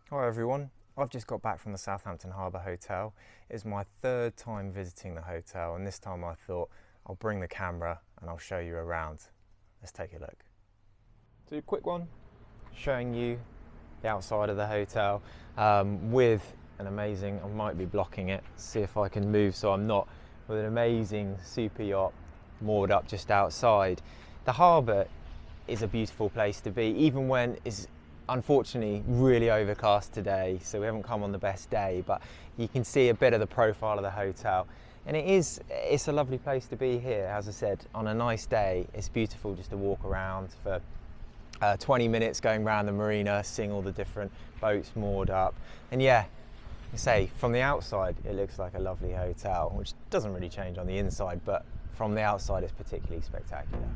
Hi everyone, I've just got back from the Southampton Harbour Hotel. It's my third time visiting the hotel, and this time I thought I'll bring the camera and I'll show you around. Let's take a look. So a quick one, showing you the outside of the hotel with an amazing, I might be blocking it, see if I can move so I'm not, with an amazing super yacht moored up just outside. The harbour is a beautiful place to be, even when it's unfortunately really overcast today, so we haven't come on the best day, but you can see a bit of the profile of the hotel, and it's a lovely place to be here. As I said, on a nice day it's beautiful just to walk around for 20 minutes going around the marina, seeing all the different boats moored up. And yeah, I say from the outside it looks like a lovely hotel, which doesn't really change on the inside, but from the outside it's particularly spectacular.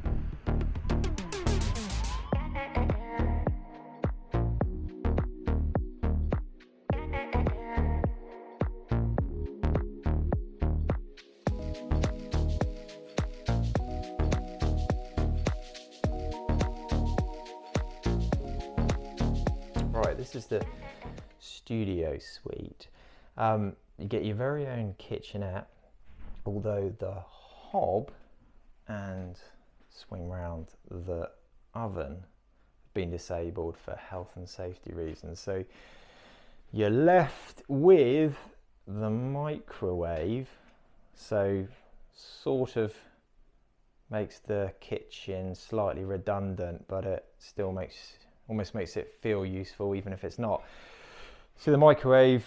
Right, this is the studio suite. You get your very own kitchenette, although the hob and swing round the oven have been disabled for health and safety reasons. So you're left with the microwave, so sort of makes the kitchen slightly redundant, but it still almost makes it feel useful even if it's not. So the microwave,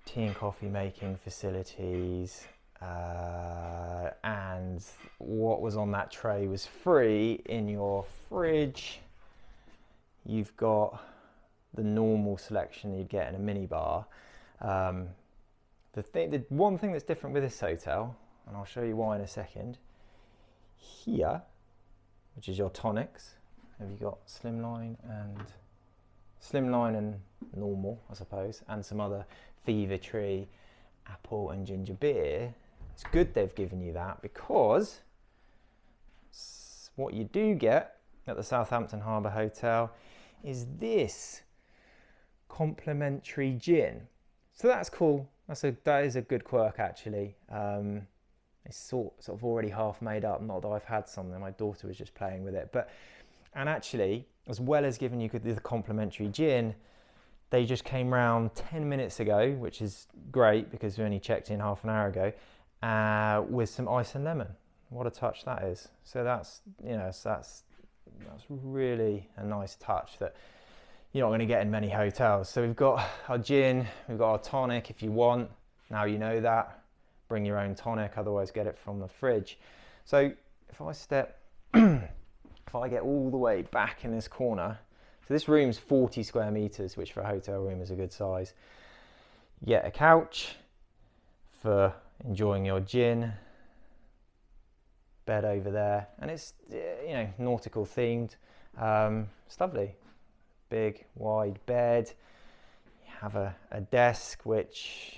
tea and coffee making facilities, and what was on that tray was free. In your fridge you've got the normal selection you'd get in a minibar. The one thing that's different with this hotel, and I'll show you why in a second, here, which is your tonics. Have you got slimline and normal, I suppose, and some other Fever Tree, apple and ginger beer. It's good they've given you that, because what you do get at the Southampton Harbour Hotel is this complimentary gin. So that's cool. That is a good quirk actually. It's sort of already half made up. Not that I've had some. My daughter was just playing with it, and actually, as well as giving you the complimentary gin, they just came round 10 minutes ago, which is great because we only checked in half an hour ago, with some ice and lemon. What a touch that is. So that's really a nice touch that you're not going to get in many hotels. So we've got our gin, we've got our tonic if you want. Now you know that. Bring your own tonic, otherwise get it from the fridge. So if I get all the way back in this corner, so this room's 40 square meters, which for a hotel room is a good size. You get a couch for enjoying your gin, bed over there, and it's nautical themed. It's lovely. Big wide bed. You have a desk which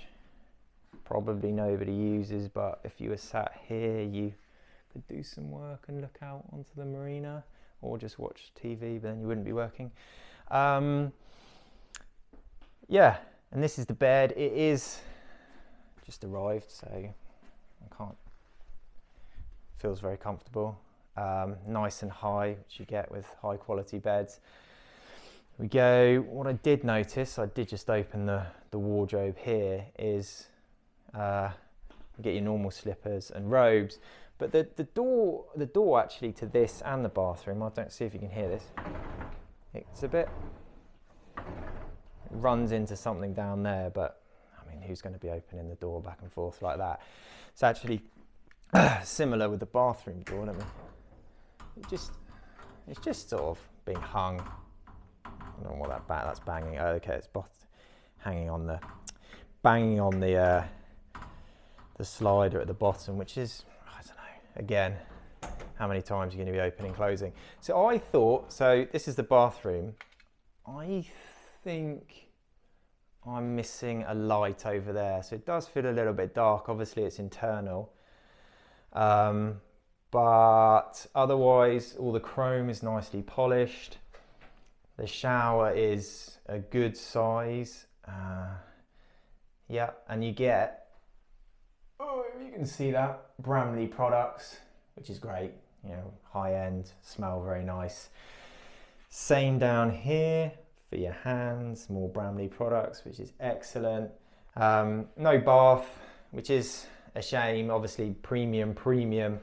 probably nobody uses, but if you were sat here you could do some work and look out onto the marina, or just watch TV, but then you wouldn't be working. Yeah, and this is the bed. It is just arrived, so I can't, feels very comfortable. Nice and high, which you get with high quality beds. We go, what I did notice, I did just open the wardrobe here, is you get your normal slippers and robes, but the door actually to this and the bathroom, I don't see if you can hear this, it's a bit, it runs into something down there, but I mean, who's going to be opening the door back and forth like that? It's actually similar with the bathroom door. It's just sort of being hung. I don't know what that's banging. Oh, okay, it's hanging on the slider at the bottom, which is, I don't know, again, how many times you're going to be opening and closing. So I thought, so this is the bathroom. I think I'm missing a light over there. So it does feel a little bit dark. Obviously it's internal. But otherwise all the chrome is nicely polished. The shower is a good size. Yeah, and you get, oh, if you can see that, Bramley products, which is great. You know, high end, smell very nice. Same down here for your hands, more Bramley products, which is excellent. No bath, which is a shame. Obviously, premium,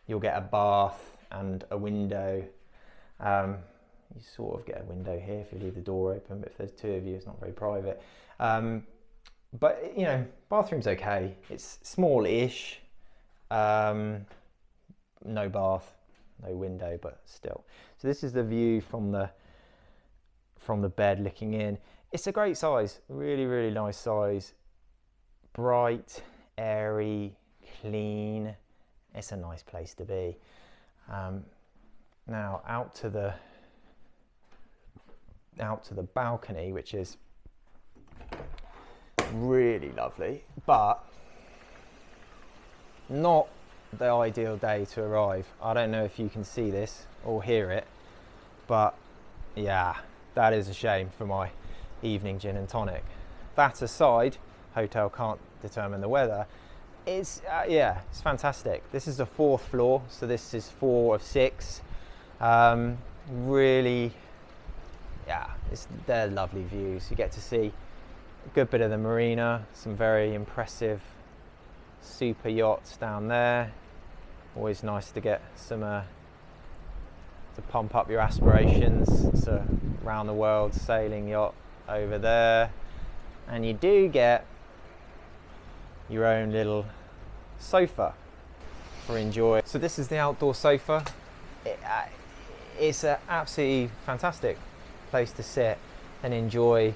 you'll get a bath and a window. You sort of get a window here if you leave the door open, but if there's two of you, it's not very private. But you know, bathroom's okay. It's small-ish. No bath, no window, but still. So this is the view from the bed looking in. It's a great size, really nice size. Bright, airy, clean. It's a nice place to be. Now out to the balcony, which is really lovely, but not the ideal day to arrive. I don't know if you can see this or hear it, but yeah, that is a shame for my evening gin and tonic. That aside, hotel can't determine the weather. It's yeah, it's fantastic. This is the 4th floor, so this is 4 of 6. Really, yeah, they're lovely views. You get to see a good bit of the marina, some very impressive super yachts down there. Always nice to get some to pump up your aspirations. It's a round the world sailing yacht over there, and you do get your own little sofa for enjoy. So this is the outdoor sofa. It's an absolutely fantastic place to sit and enjoy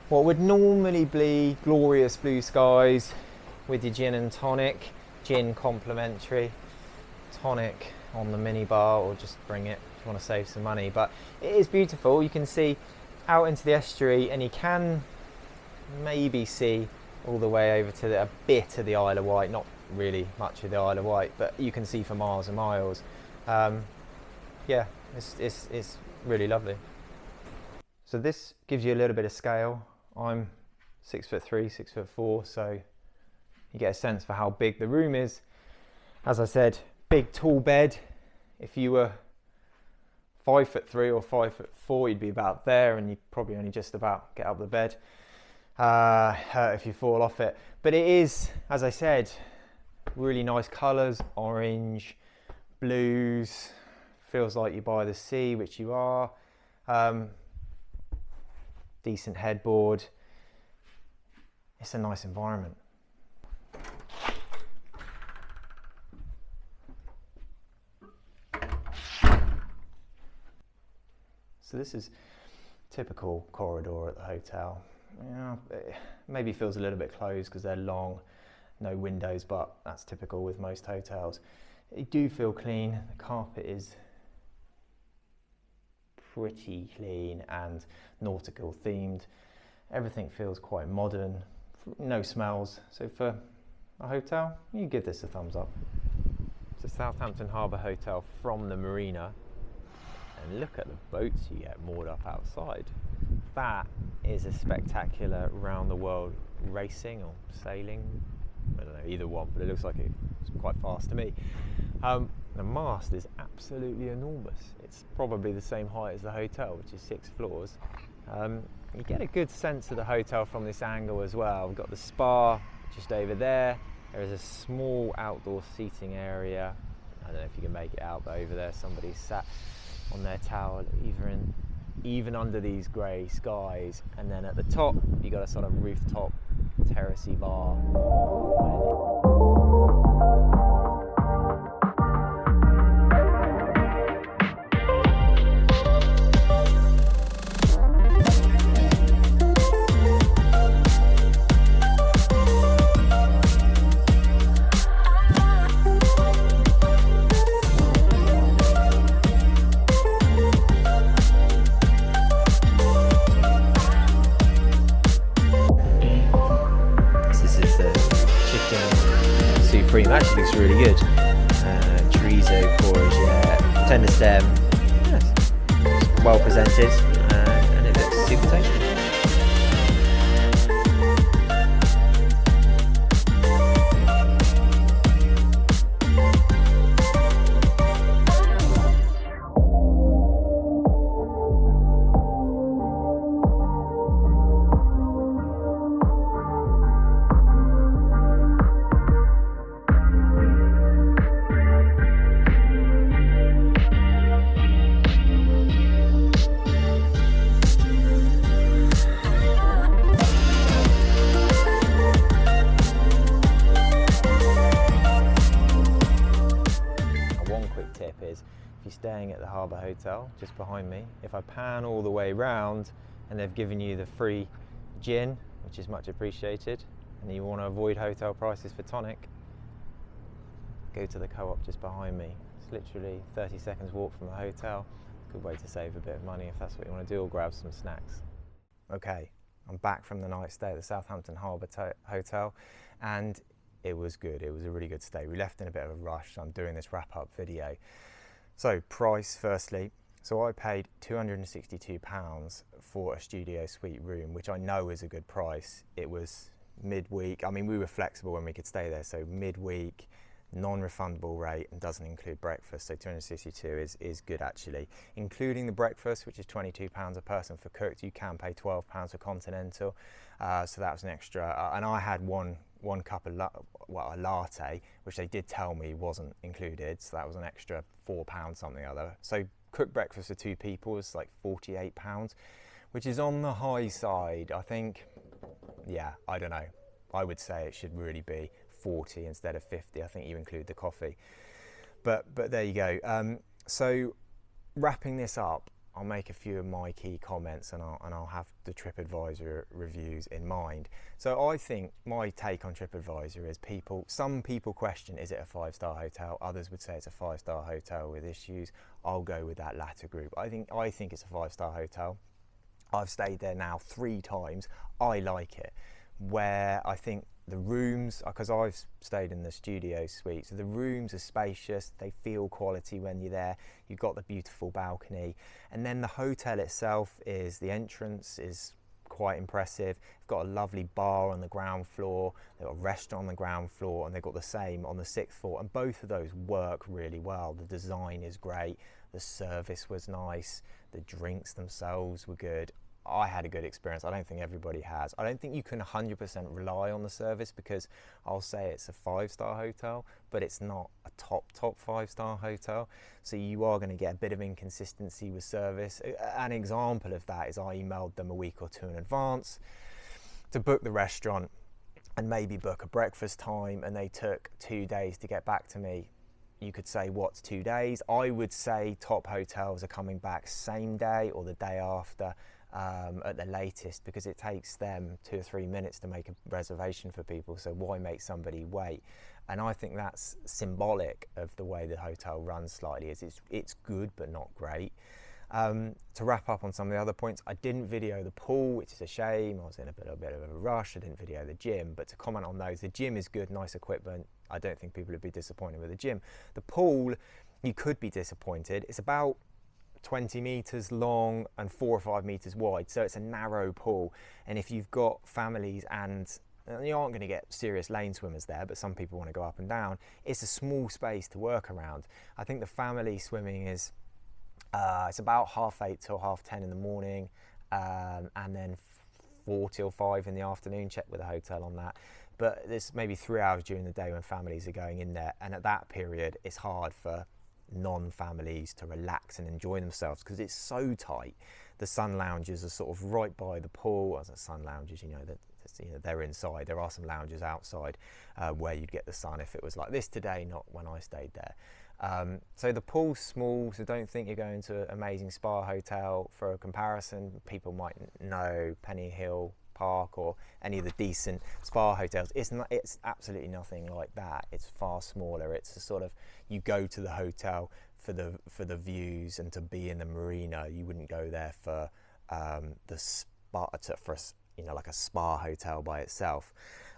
what would normally be glorious blue skies with your gin and tonic. Gin complimentary, tonic on the minibar, or just bring it if you want to save some money. But it is beautiful. You can see out into the estuary, and you can maybe see all the way over to a bit of the Isle of Wight. Not really much of the Isle of Wight, but you can see for miles and miles. Yeah, it's really lovely. So this gives you a little bit of scale. I'm 6'3", 6'4", so you get a sense for how big the room is. As I said, big tall bed. If you were 5'3" or 5'4", you'd be about there, and you'd probably only just about get out of the bed. Hurt if you fall off it. But it is, as I said, really nice colours, orange, blues. Feels like you're by the sea, which you are. Decent headboard. It's a nice environment. So this is typical corridor at the hotel. Yeah, it maybe feels a little bit closed because they're long, no windows, but that's typical with most hotels. They do feel clean. The carpet is pretty clean and nautical themed. Everything feels quite modern, no smells. So for a hotel, you give this a thumbs up. It's a Southampton Harbour Hotel from the marina, and look at the boats you get moored up outside. That is a spectacular round the world racing or sailing. I don't know, either one, but it looks like it's quite fast to me. The mast is absolutely enormous. It's probably the same height as the hotel, which is 6 floors. You get a good sense of the hotel from this angle as well. We've got the spa just over there. There is a small outdoor seating area. I don't know if you can make it out, but over there somebody's sat on their towel, even under these grey skies. And then at the top, you got a sort of rooftop terracey bar. Actually looks really good. Chorizo, courgette, tender stem. Yes. Well presented. super tasty. Tip is, if you're staying at the Harbour Hotel just behind me, if I pan all the way round and they've given you the free gin, which is much appreciated, and you want to avoid hotel prices for tonic, go to the Co-op just behind me. It's literally 30 seconds walk from the hotel. Good way to save a bit of money if that's what you want to do, or grab some snacks. Okay, I'm back from the night stay at the Southampton Harbour Hotel, and it was good. It was a really good stay. We left in a bit of a rush, so I'm doing this wrap-up video. So, price firstly. So I paid £262 for a studio suite room, which I know is a good price. It was midweek. I mean, we were flexible when we could stay there. So midweek, non-refundable rate, and doesn't include breakfast. So 262 is good actually. Including the breakfast, which is £22 a person for cooked, you can pay £12 for continental. So that was an extra. And I had one cup of a latte, which they did tell me wasn't included, so that was an extra £4 something or other. So cooked breakfast for 2 people is like £48, which is on the high side. I think, yeah, I don't know. I would say it should really be 40 instead of 50. I think you include the coffee. But there you go. So wrapping this up, I'll make a few of my key comments, and I'll have the TripAdvisor reviews in mind. So I think my take on TripAdvisor is some people question, is it a 5-star hotel? Others would say it's a 5-star hotel with issues. I'll go with that latter group. I think it's a 5-star hotel. I've stayed there now 3 times. I like it. Where I think the rooms, because I've stayed in the studio suite, so the rooms are spacious, they feel quality when you're there, you've got the beautiful balcony, and then the hotel itself the entrance is quite impressive. They've got a lovely bar on the ground floor, they've got a restaurant on the ground floor, and they've got the same on the 6th floor, and both of those work really well. The design is great, the service was nice, the drinks themselves were good. I had a good experience. I don't think everybody has. I don't think you can 100% rely on the service, because I'll say it's a 5-star hotel, but it's not a top 5-star hotel. So you are going to get a bit of inconsistency with service. An example of that is I emailed them a week or 2 in advance to book the restaurant and maybe book a breakfast time, and they took 2 days to get back to me. You could say, what's 2 days? I would say top hotels are coming back same day or the day after. At the latest, because it takes them 2 or 3 minutes to make a reservation for people, so why make somebody wait? And I think that's symbolic of the way the hotel runs slightly. It's good but not great. To wrap up on some of the other points, I didn't video the pool, which is a shame. I was in a bit of a rush. I didn't video the gym, but to comment on those, the gym is good, nice equipment. I don't think people would be disappointed with the gym. The pool, you could be disappointed. It's about 20 meters long and 4 or 5 meters wide, so it's a narrow pool, and if you've got families, and you aren't going to get serious lane swimmers there, but some people want to go up and down, it's a small space to work around. I think the family swimming is it's about 8:30 till 10:30 in the morning, and then 4 till 5 in the afternoon. Check with the hotel on that, but there's maybe 3 hours during the day when families are going in there, and at that period it's hard for non-families to relax and enjoy themselves because it's so tight. The sun lounges are sort of right by the pool. As a sun lounges, they're inside. There are some lounges outside where you'd get the sun if it was like this today, not when I stayed there. So the pool's small, so don't think you're going to an amazing spa hotel. For a comparison, people might know Penny Hill Park or any of the decent spa hotels. It's absolutely nothing like that. It's far smaller. It's a sort of, you go to the hotel for the views and to be in the marina. You wouldn't go there for the spa, like a spa hotel by itself.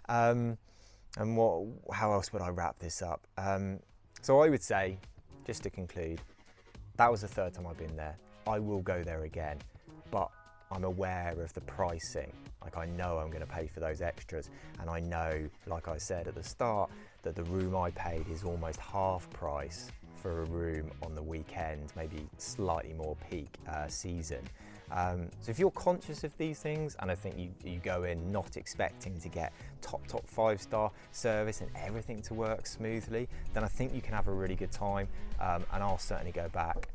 And how else would I wrap this up? So I would say, just to conclude, that was the 3rd time I've been there. I will go there again, but I'm aware of the pricing. Like, I know I'm going to pay for those extras, and I know, like I said at the start, that the room I paid is almost half price for a room on the weekend, maybe slightly more peak season. So if you're conscious of these things, and I think you go in not expecting to get top 5-star service and everything to work smoothly, then I think you can have a really good time, and I'll certainly go back.